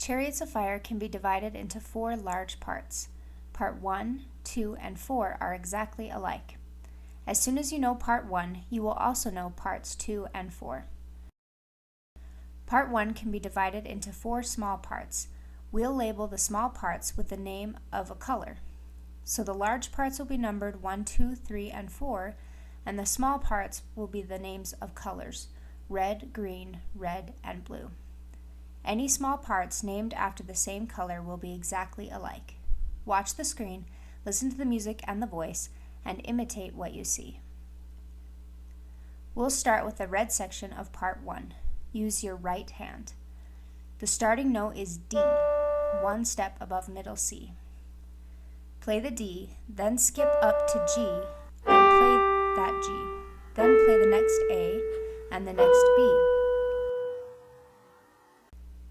Chariots of Fire can be divided into 4 large parts. Part 1, 2, and 4 are exactly alike. As soon as you know Part 1, you will also know Parts 2 and 4. Part 1 can be divided into 4 small parts. We'll label the small parts with the name of a color. So the large parts will be numbered 1, 2, 3, and 4, and the small parts will be the names of colors: red, green, red, and blue. Any small parts named after the same color will be exactly alike. Watch the screen, listen to the music and the voice, and imitate what you see. We'll start with the red section of Part 1. Use your right hand. The starting note is D, 1 step above middle C. Play the D, then skip up to G, and play that G. Then play the next A and the next B.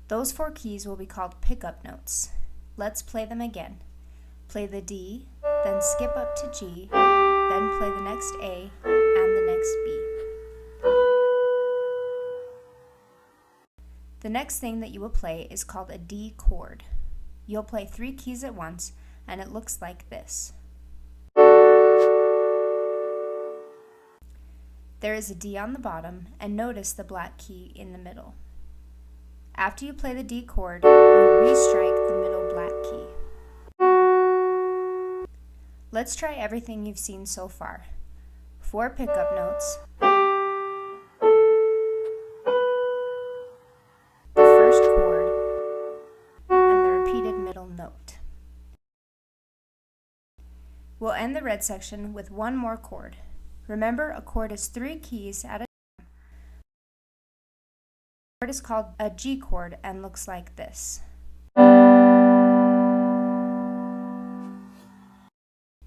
Those 4 keys will be called pickup notes. Let's play them again. Play the D, then skip up to G, then play the next A and the next B. The next thing that you will play is called a D chord. You'll play 3 keys at once, and it looks like this. There is a D on the bottom, and notice the black key in the middle. After you play the D chord, you restrike the middle black key. Let's try everything you've seen so far. 4 pickup notes, the first chord, and the repeated middle note. We'll end the red section with 1 more chord. Remember, a chord is 3 keys at a time. The chord is called a G chord and looks like this.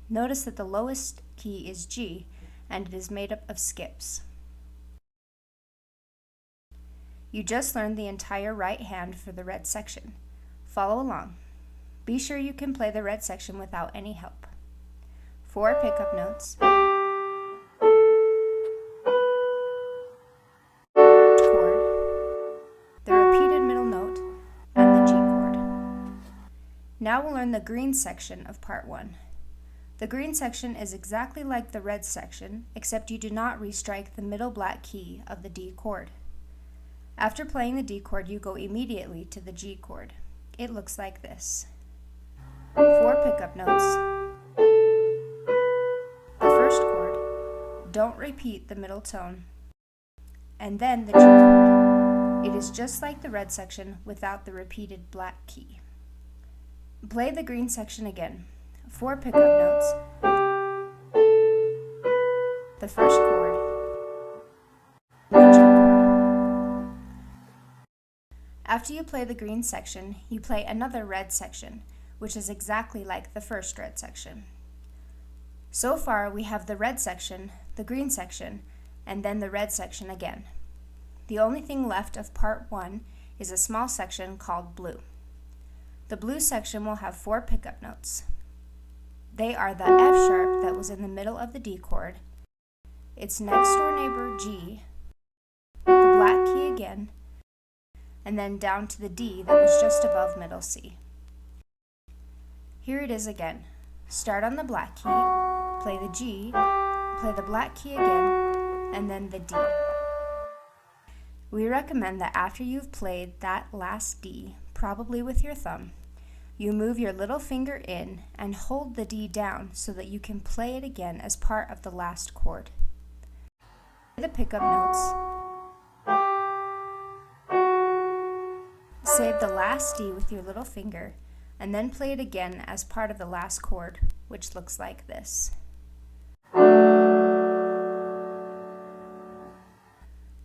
Notice that the lowest key is G, and it is made up of skips. You just learned the entire right hand for the red section. Follow along. Be sure you can play the red section without any help. 4 pickup notes, chord, the repeated middle note, and the G chord. Now we'll learn the green section of Part 1. The green section is exactly like the red section, except you do not restrike the middle black key of the D chord. After playing the D chord, you go immediately to the G chord. It looks like this. 4 pickup notes, the first chord, don't repeat the middle tone, and then the G chord. It is just like the red section without the repeated black key. Play the green section again. 4 pickup notes, the first chord, the G chord. After you play the green section, you play another red section, which is exactly like the first red section. So far, we have the red section, the green section, and then the red section again. The only thing left of Part 1 is a small section called blue. The blue section will have 4 pickup notes. They are the F sharp that was in the middle of the D chord, its next door neighbor G, the black key again, and then down to the D that was just above middle C. Here it is again. Start on the black key, play the G, play the black key again, and then the D. We recommend that after you've played that last D, probably with your thumb, you move your little finger in and hold the D down so that you can play it again as part of the last chord. Play the pickup notes. Save the last D with your little finger, and then play it again as part of the last chord, which looks like this.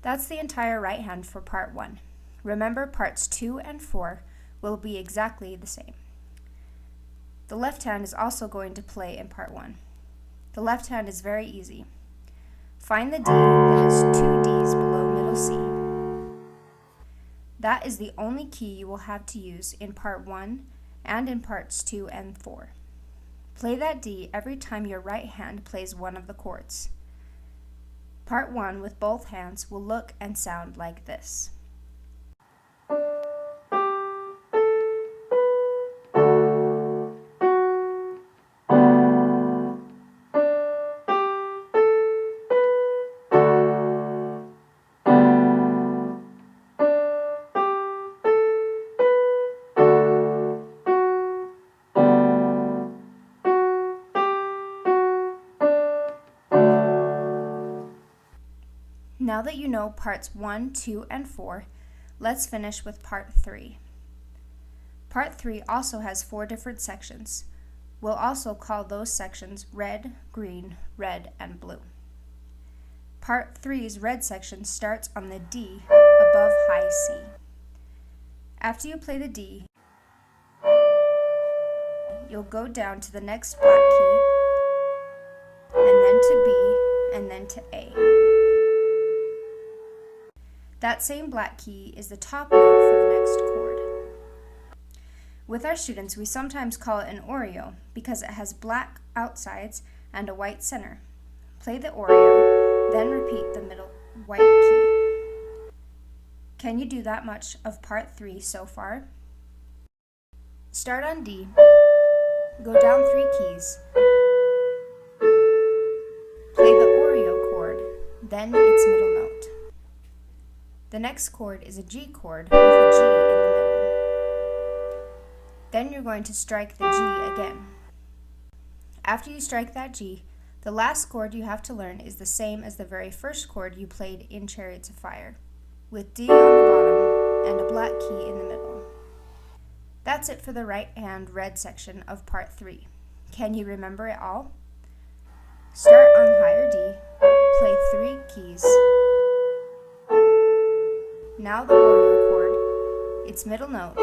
That's the entire right hand for Part 1. Remember, Parts 2 and 4 will be exactly the same. The left hand is also going to play in Part 1. The left hand is very easy. Find the D that has 2 Ds below middle C. That is the only key you will have to use in Part 1 and in Parts 2 and 4. Play that D every time your right hand plays one of the chords. Part 1 with both hands will look and sound like this. Now that you know parts 1, 2, and 4, let's finish with part 3. Part 3 also has 4 different sections. We'll also call those sections red, green, red, and blue. Part 3's red section starts on the D above high C. After you play the D, you'll go down to the next black key, and then to B, and then to A. That same black key is the top note for the next chord. With our students, we sometimes call it an Oreo because it has black outsides and a white center. Play the Oreo, then repeat the middle white key. Can you do that much of part 3 so far? Start on D, go down 3 keys, play the Oreo chord, then its middle note. The next chord is a G chord with a G in the middle. Then you're going to strike the G again. After you strike that G, the last chord you have to learn is the same as the very first chord you played in Chariots of Fire, with D on the bottom and a black key in the middle. That's it for the right hand red section of part 3. Can you remember it all? Start on higher D, play 3 keys. Now the Oreo chord, its middle note,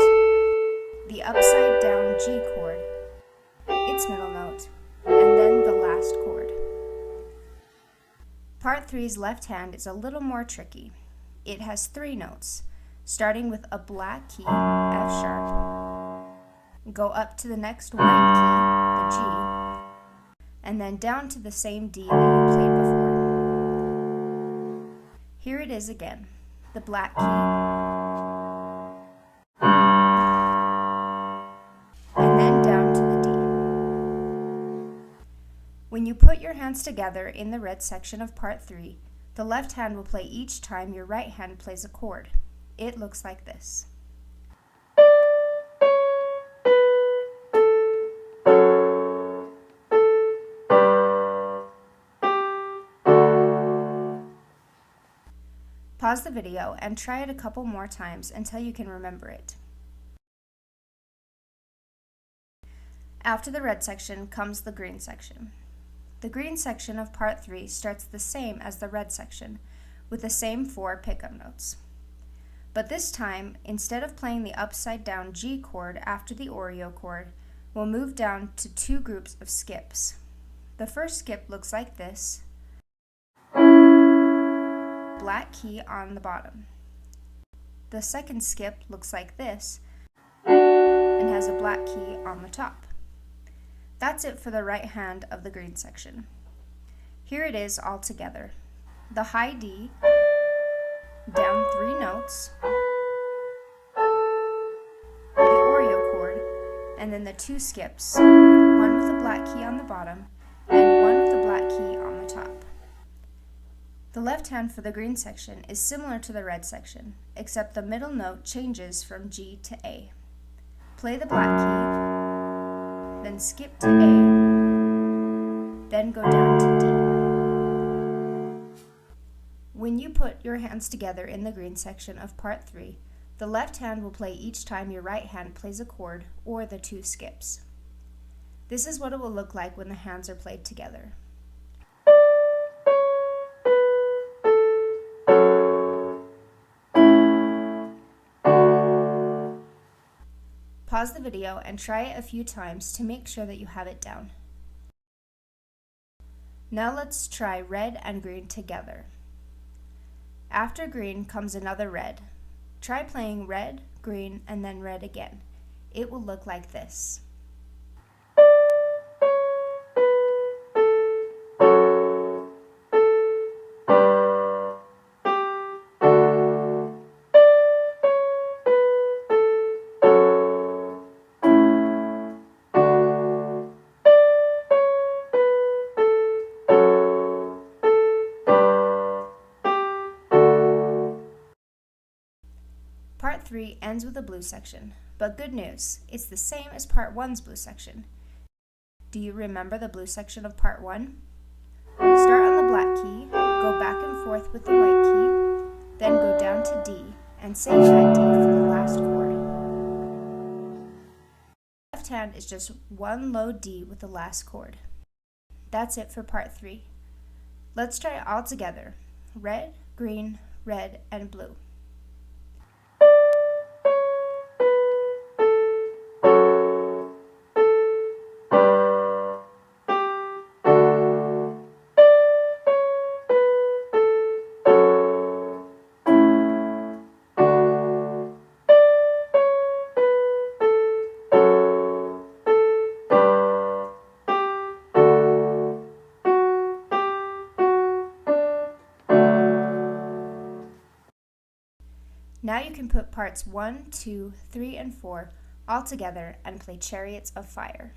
the upside down G chord, its middle note, and then the last chord. Part 3's left hand is a little more tricky. It has 3 notes, starting with a black key, F sharp, go up to the next white key, the G, and then down to the same D that you played before. Here it is again, the black key, and then down to the D. When you put your hands together in the red section of part 3, the left hand will play each time your right hand plays a chord. It looks like this. Pause the video and try it a couple more times until you can remember it. After the red section comes the green section. The green section of part 3 starts the same as the red section, with the same 4 pickup notes. But this time, instead of playing the upside down G chord after the Oreo chord, we'll move down to 2 groups of skips. The first skip looks like this, black key on the bottom. The second skip looks like this and has a black key on the top. That's it for the right hand of the green section. Here it is all together. The high D, down 3 notes, the Oreo chord, and then the 2 skips, one with a black key on the bottom and one with a black key on the top. The left hand for the green section is similar to the red section, except the middle note changes from G to A. Play the black key, then skip to A, then go down to D. When you put your hands together in the green section of part 3, the left hand will play each time your right hand plays a chord or the 2 skips. This is what it will look like when the hands are played together. Pause the video and try it a few times to make sure that you have it down. Now let's try red and green together. After green comes another red. Try playing red, green, and then red again. It will look like this. Part 3 ends with a blue section, but good news, it's the same as Part 1's blue section. Do you remember the blue section of Part 1? Start on the black key, Go back and forth with the white key, then go down to D and save that D for the last chord. Left hand is just one low D with the last chord. That's it for part 3. Let's try it all together. Red, green, red, and blue. Now you can put parts 1, 2, 3, and 4 all together and play Chariots of Fire.